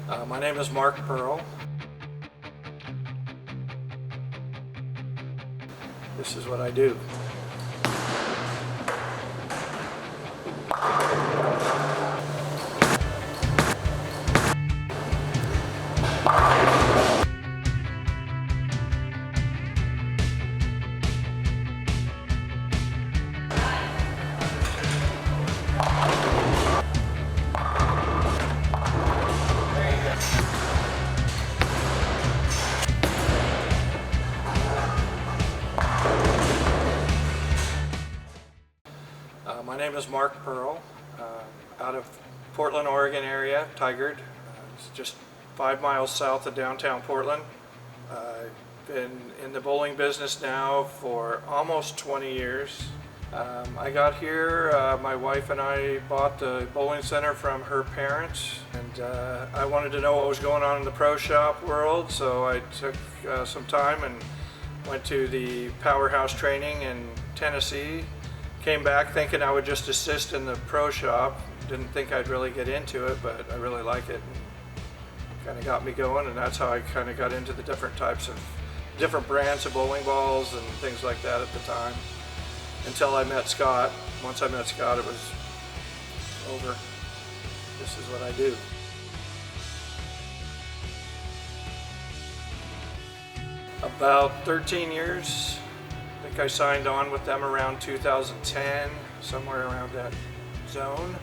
My name is Mark Pearl. This is what I do. My name is Mark Pearl, out of Portland, Oregon area, Tigard. It's just 5 miles south of downtown Portland. I've been in the bowling business now for almost 20 years. I got here, my wife and I bought the bowling center from her parents, and I wanted to know what was going on in the pro shop world, so I took some time and went to the Powerhouse training in Tennessee. Came back thinking I would just assist in the pro shop. Didn't think I'd really get into it, but I really like it. Kind of got me going, and that's how I kind of got into the different brands of bowling balls and things like that at the time. Until I met Scott. Once I met Scott, it was over. This is what I do. About 13 years. I think I signed on with them around 2010, somewhere around that zone.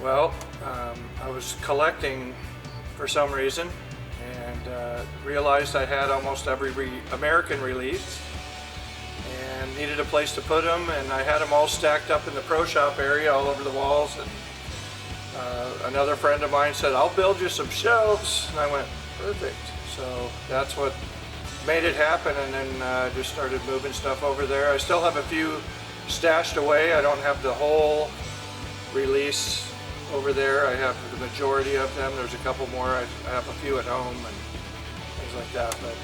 Well, I was collecting for some reason and realized I had almost every American release and needed a place to put them, and I had them all stacked up in the pro shop area all over the walls. And another friend of mine said, "I'll build you some shelves," and I went, perfect. So that's what made it happen, and then just started moving stuff over there. I still have a few stashed away. I don't have the whole release over there. I have the majority of them. There's a couple more. I have a few at home and things like that, but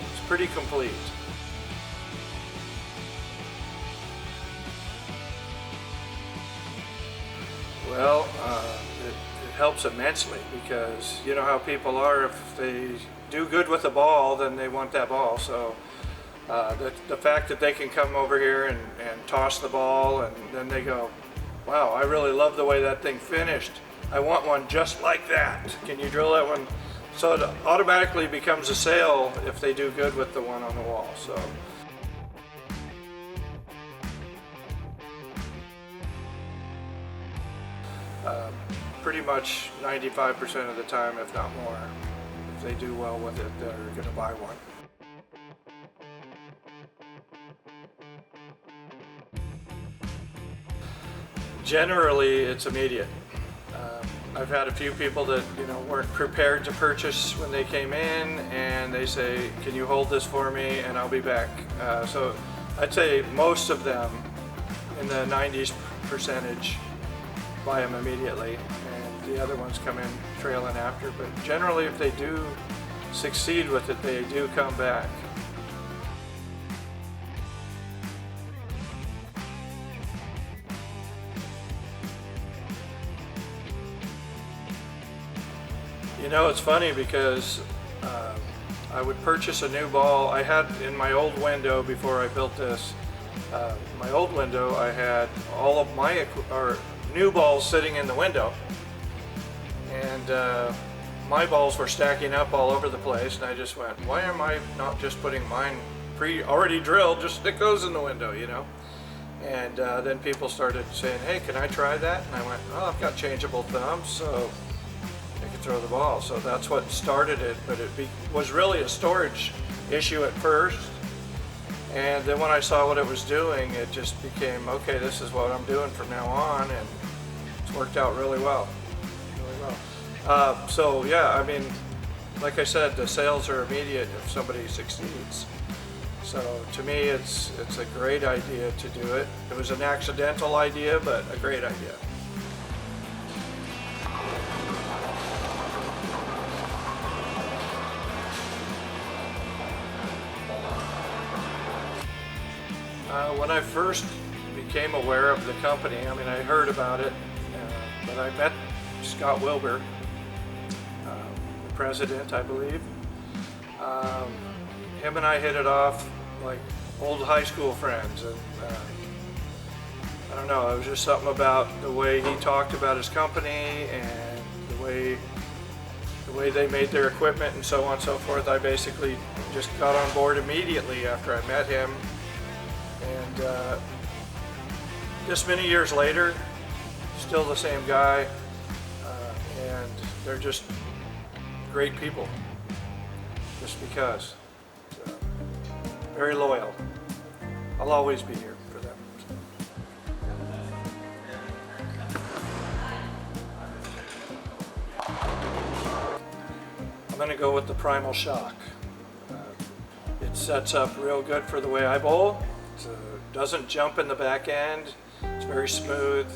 it's pretty complete. Well, it helps immensely, because you know how people are. If they do good with the ball, then they want that ball. So the fact that they can come over here and toss the ball, and then they go, "Wow, I really love the way that thing finished. I want one just like that. Can you drill that one?" So it automatically becomes a sale if they do good with the one on the wall. So. Pretty much 95% of the time, if not more, if they do well with it, they're going to buy one. Generally, it's immediate. I've had a few people that weren't prepared to purchase when they came in, and they say, "Can you hold this for me and I'll be back?" So I'd say most of them, in the 90s percentage, buy them immediately, and the other ones come in trailing after. But generally, if they do succeed with it, they do come back. You know, it's funny because I would purchase a new ball. I had in my old window before I built this, my old window, I had all of my new balls sitting in the window, and my balls were stacking up all over the place, and I just went, why am I not just putting mine already drilled, just stick those in the window, And then people started saying, "Hey, can I try that?" And I went, "Oh, I've got changeable thumbs, so I can throw the ball." So that's what started it, but it was really a storage issue at first. And then when I saw what it was doing, it just became, okay, this is what I'm doing from now on, and it's worked out really well. So yeah, I mean, like I said, the sales are immediate if somebody succeeds. So to me, it's a great idea to do it. It was an accidental idea, but a great idea. When I first became aware of the company, I mean, I heard about it, but I met Scott Wilbur, the president, I believe. Him and I hit it off like old high school friends, and I don't know, it was just something about the way he talked about his company and the way they made their equipment and so on and so forth. I basically just got on board immediately after I met him, and this many years later, still the same guy, and they're just great people, just because. So, very loyal. I'll always be here for them. I'm going to go with the Primal Shock. It sets up real good for the way I bowl. It doesn't jump in the back end. It's very smooth.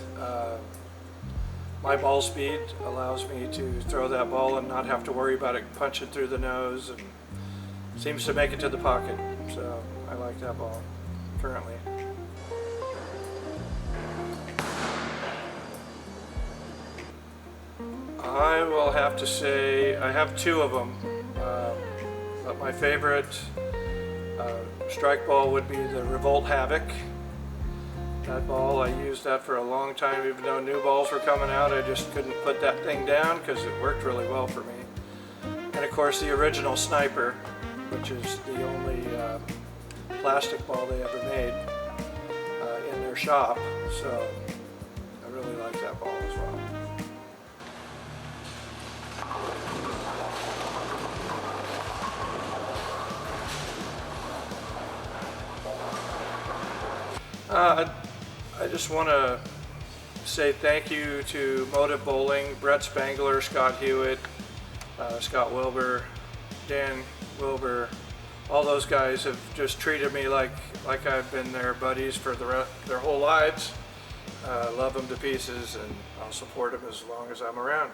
My ball speed allows me to throw that ball and not have to worry about it punching through the nose, and seems to make it to the pocket. So I like that ball currently. I will have to say I have two of them, but my favorite strike ball would be the Revolt Havoc. That ball, I used that for a long time, even though new balls were coming out. I just couldn't put that thing down because it worked really well for me. And of course the original Sniper, which is the only plastic ball they ever made in their shop. So I really like that ball as well. I just want to say thank you to Motiv Bowling, Brett Spangler, Scott Hewitt, Scott Wilbur, Dan Wilbur. All those guys have just treated me like I've been their buddies for their whole lives. Love them to pieces, and I'll support them as long as I'm around.